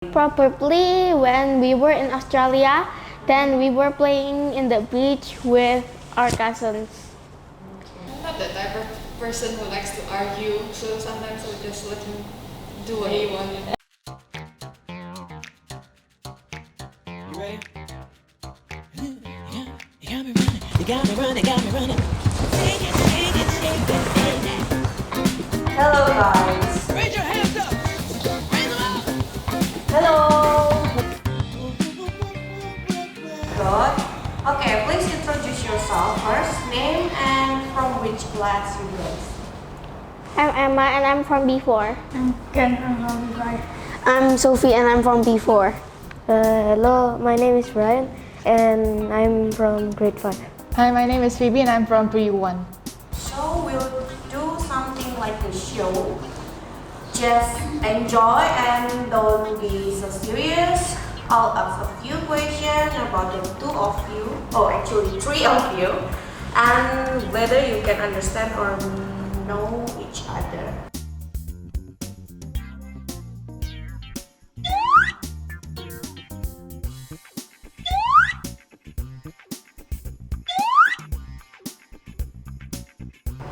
Probably when we were in Australia, then we were playing in the beach with our cousins. I'm not the type of person who likes to argue, so sometimes I'll just let him do what he wants. You ready? You got me running. Hello guys. Raise your hands up. Raise them up. Hello. Good. Okay, please introduce yourself first. Name and from which class you guys. I'm Emma and I'm from B4. I'm Ken, I'm from B5. I'm Sophie and I'm from B4. Hello, my name is Brian and I'm from grade 5. Hi, my name is Phoebe and I'm from Pre-1. So we'll do something like a show. Just enjoy and don't be so serious. I'll ask a few questions about the two of you, or actually three of you, and whether you can understand or know each other.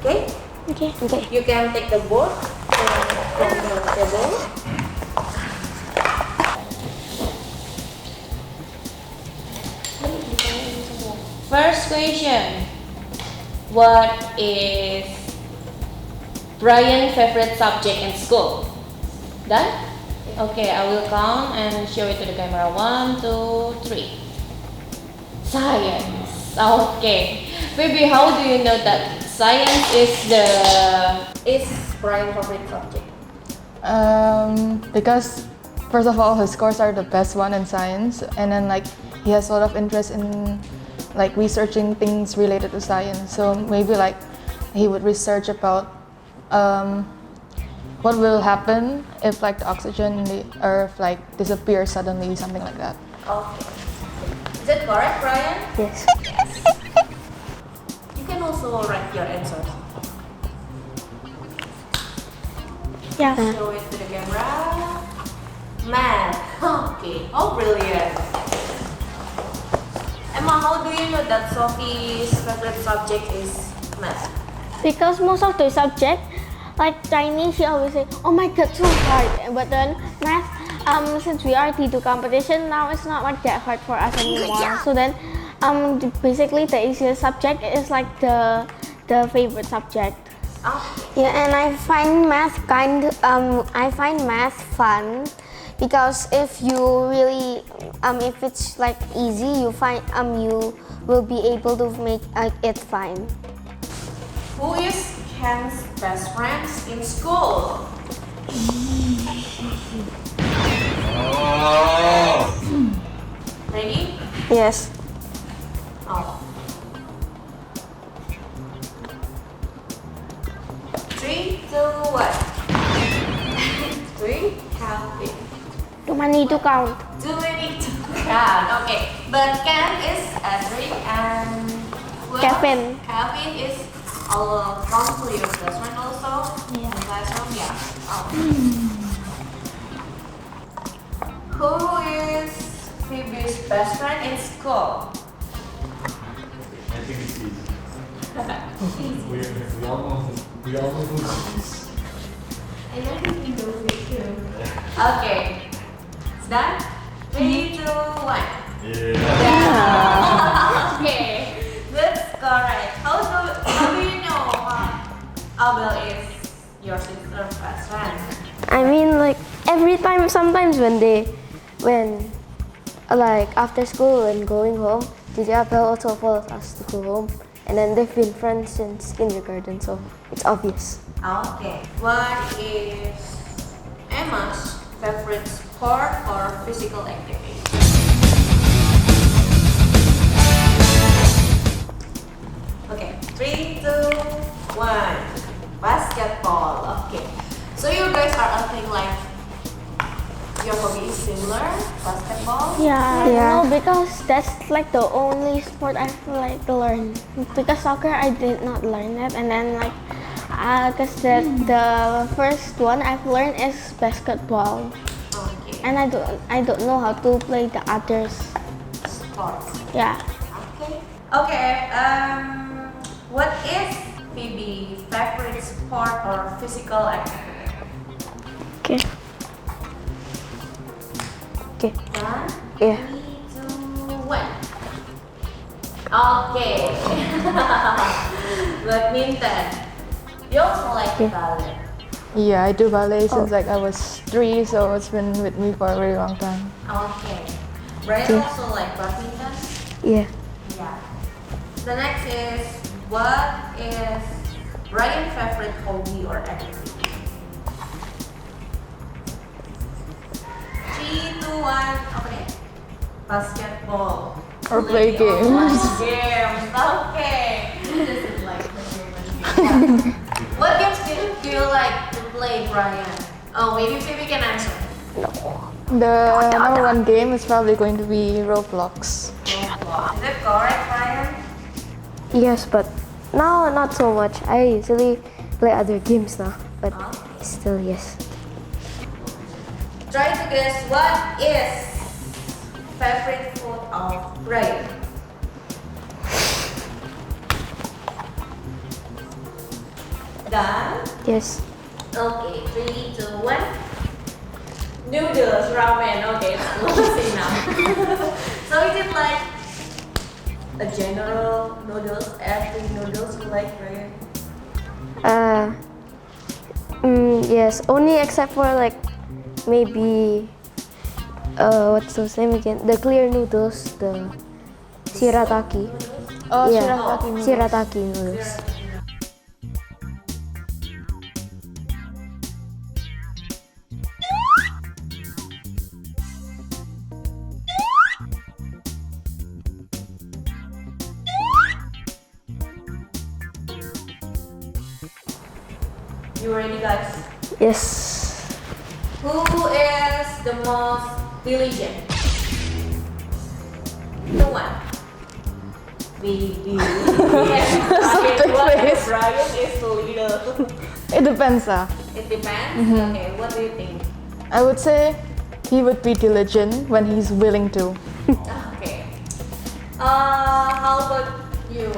Okay? Okay. You can take the board from the table. First question. What is Brian's favorite subject in school? Done? Okay, I will count and show it to the camera. 1, 2, 3. Science. Okay. Baby, how do you know that science is Brian's favorite subject? Because first of all, his scores are the best one in science, and then he has a lot of interest in researching things related to science. So maybe he would research about what will happen if the oxygen in the earth disappears suddenly, something like that. Okay. Is it correct, Brian? Yes. You can also write your answers. Yeah. Show it to the camera. Math. Okay. Oh, brilliant. Emma, how do you know that Sophie's favorite subject is math? Because most of the subject, like Chinese, she always say, "Oh my God, so hard." But then math, since we are T2 competition now, it's not that hard for us anymore. So then, basically the easiest subject is the favorite subject. Okay. Yeah, and I find math fun because if you really if it's easy, you will be able to make it fine. Who is Ken's best friends in school? Ready? Yes. Oh. 3, 2, 1. 3, count it. Too many to count. Too many to count. Okay, but Ken is Edric and Kevin. Kevin is our count your best friend also. Yeah. In the classroom, yeah. Oh. Who is Phoebe's best friend in school? I think it's easy. we all know who it is. And I think you know it too. Okay. It's done? 3, 2, 1. Yeah. Okay. That's correct. How do you know Abel is your sister's best friend? I mean every time, sometimes when after school and going home, Titi Abel also follows us to go home, and then they've been friends since kindergarten, so it's obvious. Okay. What is Emma's favorite sport or physical activity? Okay. 3, 2, 1. Basketball. Okay. So you guys are acting like your hobby is similar, basketball? Yeah. No, because that's the only sport I like to learn. Because soccer I did not learn it, and then because the first one I've learned is basketball. Okay. and I don't know how to play the others. Sports. Yeah. Okay. Okay. What is Phoebe's favorite sport or physical activity? Okay. Okay. One, Yeah. 3, 2, 1. Okay. Badminton. You also like ballet. Yeah, I do ballet since like I was 3, so it's been with me for a very long time. Okay. Brian also like badminton. Yeah. Yeah. The next is, what is Brian's favorite hobby or activity? 3, 2, 1. Okay. Basketball. Or play games. Games. Okay. This is like the game. What games do you like to play, Brian? Oh, maybe Phoebe can answer. The number 1 game is probably going to be Roblox. Roblox. Is that correct, Brian? Yes, but now not so much. I usually play other games now, but still yes. Try to guess what is favorite food of Brian. Done? Yes. Okay, 3, 2, 1. Noodles, ramen. Okay, it's close enough. So is it like a general noodles, every noodles you like, Brian? Yes, only except for like maybe what's those name again? The clear noodles, the shirataki. Oh, Yeah, shirataki noodles. shirataki noodles. You ready, guys? Yes. Who is the most diligent? The one. Baby. Yes. Okay, face. Brian is little. It depends. It depends. Okay, what do you think? I would say he would be diligent when he's willing to. Okay. How about you,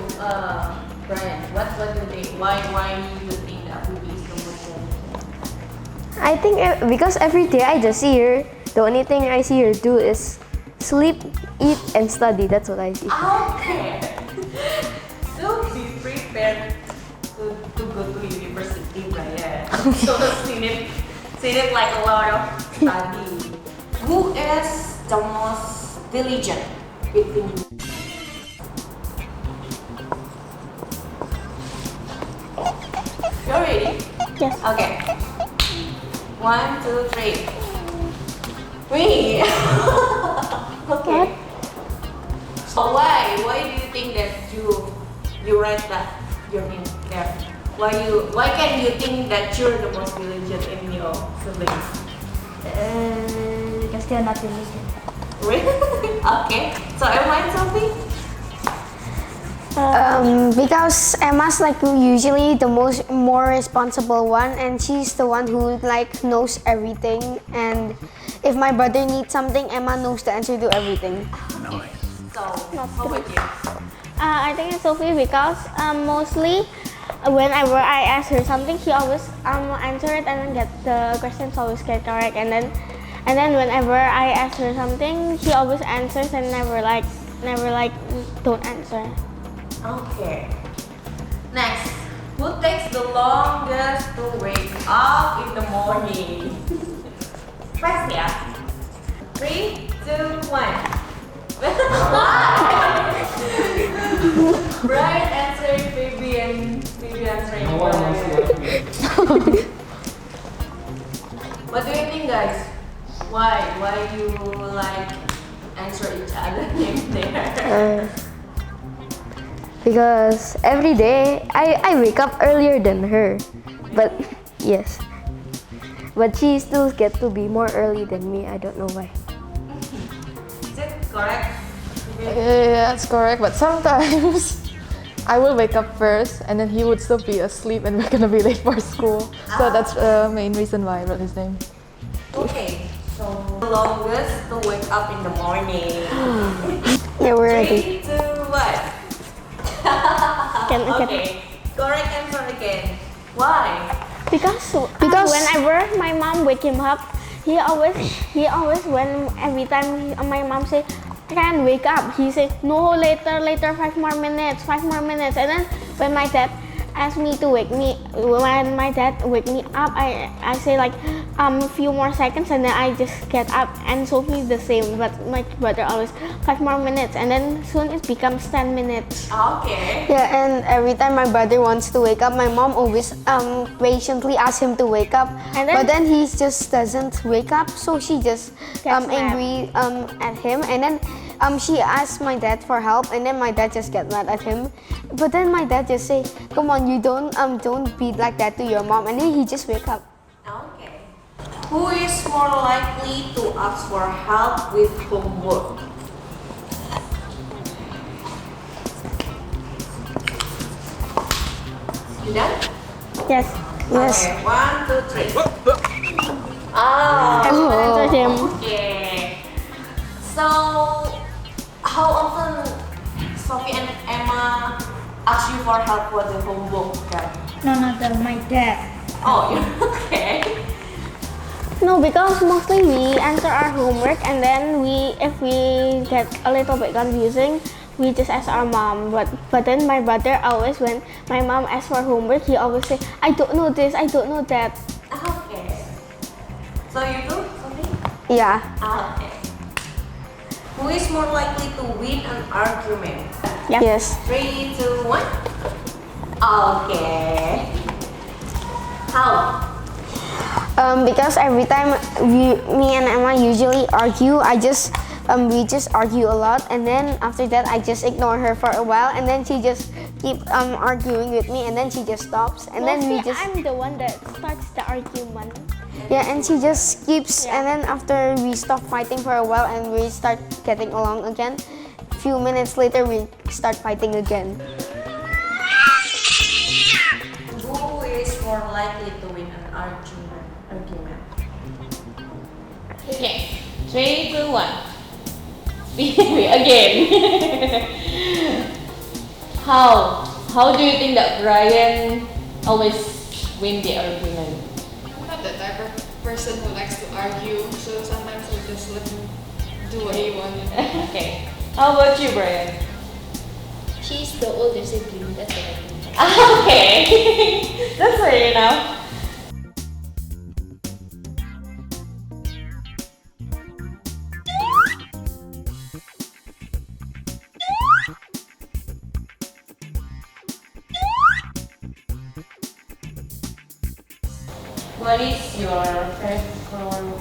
Brian? What do you think? Why you think that Ruby is the most diligent? I think because every day I just see her, the only thing I see her do is sleep, eat, and study. That's what I see. Okay. So be prepared to go to university, Brian. So see it like a lot of study. Who is the most diligent between you? You're ready? Yes. Okay. 1, 2, 3. Me. Okay. So why do you think that you write that your name there? Why can you think that you're the most diligent in your siblings? Because they're not diligent. Really? Okay. So am I Sophie? Because Emma's like usually the more responsible one, and she's the one who like knows everything. And if my brother needs something, Emma knows the answer to everything. So how about you? I think it's Sophie because mostly whenever I ask her something, she always answer it and then get the questions always get correct. And then whenever I ask her something, she always answers and never like don't answer. Okay. Next, who takes the longest to wake up in the morning? Fast, yeah. 3, 2, 1. Brian answering Phoebe and Phoebe answering No one wants to Brian. let me. What do you think, guys? Why you like answer each other name there? Because every day I wake up earlier than her, but yes, but she still get to be more early than me. I don't know why. Is it correct? Yeah, that's correct. But sometimes I will wake up first, and then he would still be asleep, and we're gonna be late for school. So that's the main reason why I wrote his name. Okay, so longest to wake up in the morning? Yeah, we're ready. 3, 2, 1. Can Okay. Correct answer again. Why? Because Because- whenever my mom wake him up, he always when every time my mom say I can't wake up, he say no, later 5 more minutes, and then when my dad asked me to wake me up, I say like a few more seconds and then I just get up, and Sophie the same, but my brother always 5 more minutes and then soon it becomes 10 minutes. Okay. Yeah, and every time my brother wants to wake up, my mom always patiently asks him to wake up. And then- but then he just doesn't wake up, so she just Gets mad. angry at him, and then she asks my dad for help, and then my dad just get mad at him. But then my dad just say, "Come on, you don't be like that to your mom," and then he just wake up. Okay. Who is more likely to ask for help with homework? You done? Yes. Yes. Okay. 1, 2, 3. Oh. Everyone answer him. Okay. So, how often Sophie and Emma ask you for help for the homework? My dad. Oh, okay. No, because mostly we answer our homework and then if we get a little bit confusing, we just ask our mom. But then my brother always, when my mom asks for homework, he always say, I don't know this, I don't know that. Okay. So you do, Sophie? Yeah. Okay. Who is more likely to win an argument? Yeah. Yes. 3, 2, 1. Okay. How? Because every time me and Emma usually argue, we just argue a lot, and then after that I just ignore her for a while, and then she just keep arguing with me, and then she just stops, and then we Mostly just I'm the one that starts the argument. yeah, and she just keeps, Yeah. and then after we stop fighting for a while and we start getting along again, few minutes later we start fighting again. Who is more likely to win an argument? Okay. 3, 2, 1. Again. How do you think that Brian always win the argument? I'm not the type of person who likes to argue, so sometimes I just let him do what he wants. Okay. How about you, Brian? She's the older sibling, that's what I think. Okay. That's fair enough. What is your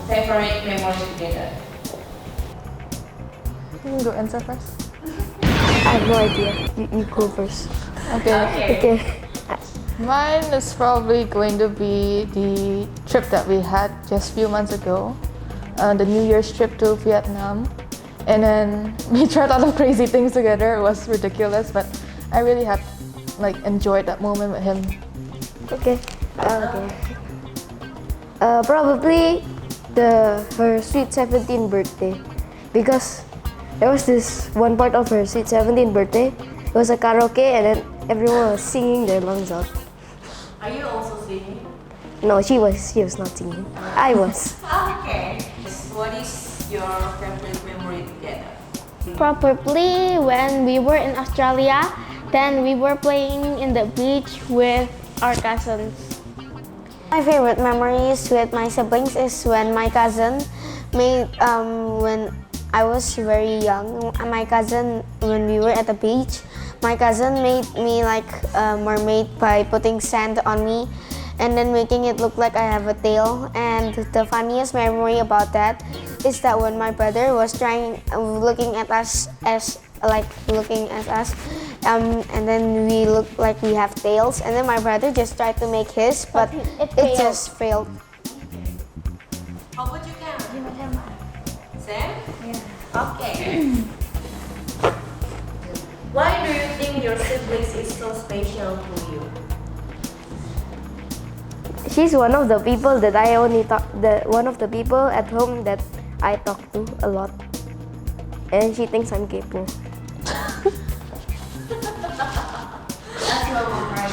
favorite memory together? You go answer first. I have no idea. You go first. Okay. Okay. Mine is probably going to be the trip that we had just a few months ago, the New Year's trip to Vietnam. And then we tried a lot of crazy things together. It was ridiculous, but I really had enjoyed that moment with him. Okay. Probably her sweet 17th birthday, because there was this one part of her sweet 17th birthday. It was a karaoke, and then everyone was singing their lungs out. Are you also singing? No, she was not singing. I was. Okay. What is your favorite memory together? Probably when we were in Australia, then we were playing in the beach with our cousins. My favorite memories with my siblings is when my cousin made, when I was very young, my cousin, when we were at the beach, my cousin made me like a mermaid by putting sand on me and then making it look like I have a tail. And the funniest memory about that is that when my brother was looking at us, and then we look like we have tails, and then my brother just tried to make his, but it just failed. How about you, Cam? Sam? Yeah. Okay. Why do you think your siblings is so special to you? She's one of the people that I only talk. One of the people at home that I talk to a lot. And she thinks I'm kepo. That's normal, right?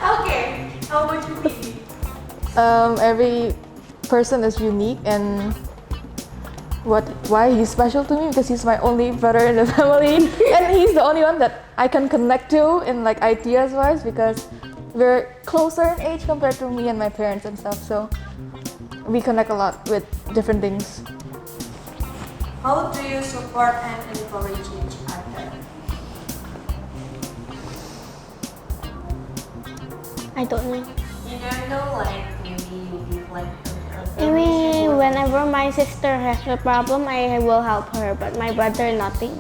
Okay, how about you, baby? Every person is unique, and why he's special to me, because he's my only brother in the family, and he's the only one that I can connect to in like ideas wise, because we're closer in age compared to me and my parents and stuff, so we connect a lot with different things. How do you support and encourage each other? I don't know. You don't know, like maybe you give like Maybe whenever my sister has a problem, I will help her, but my brother, nothing.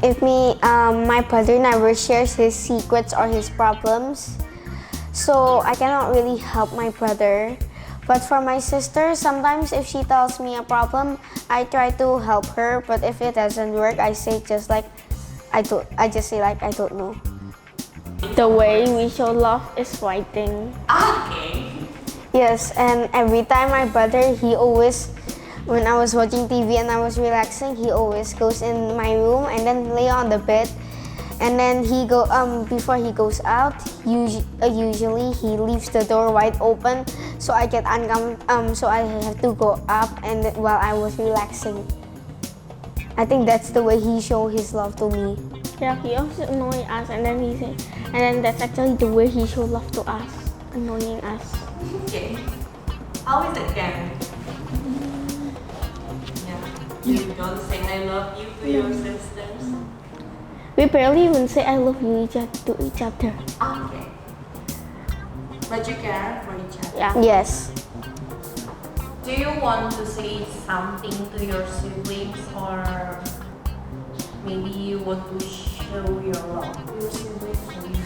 If my brother never shares his secrets or his problems, so I cannot really help my brother. But for my sister, sometimes if she tells me a problem, I try to help her. But if it doesn't work, I say just like I just say like I don't know. The way we show love is fighting. Okay. Yes, and every time my brother, he always, when I was watching TV and I was relaxing, he always goes in my room and then lay on the bed. And then before he goes out, usually he leaves the door wide open, so I get so I have to go up and while I was relaxing. I think that's the way he show his love to me. Yeah, he also annoy us, and then that's actually the way he show love to us, annoying us. Okay. How is it, Karen? Yeah. You don't say I love you to your sisters. We barely even say I love you to each other. Okay. But you care for each other. Yeah. Yes. Do you want to say something to your siblings, or maybe you want to show your love to your siblings, or you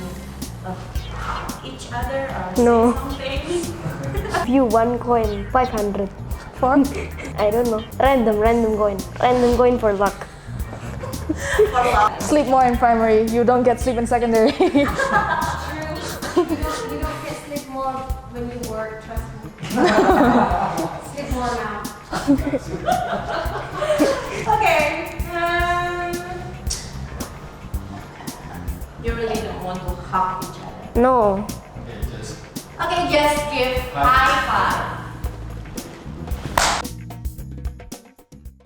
hug each other, or No. say something? View one coin, 500. For? I don't know. Random coin for luck. For love. Sleep more in primary, you don't get sleep in secondary. True. You don't get sleep more when you work, trust me. Sleep more now. Okay. You really don't want to hug each other. No. Okay, just give high five.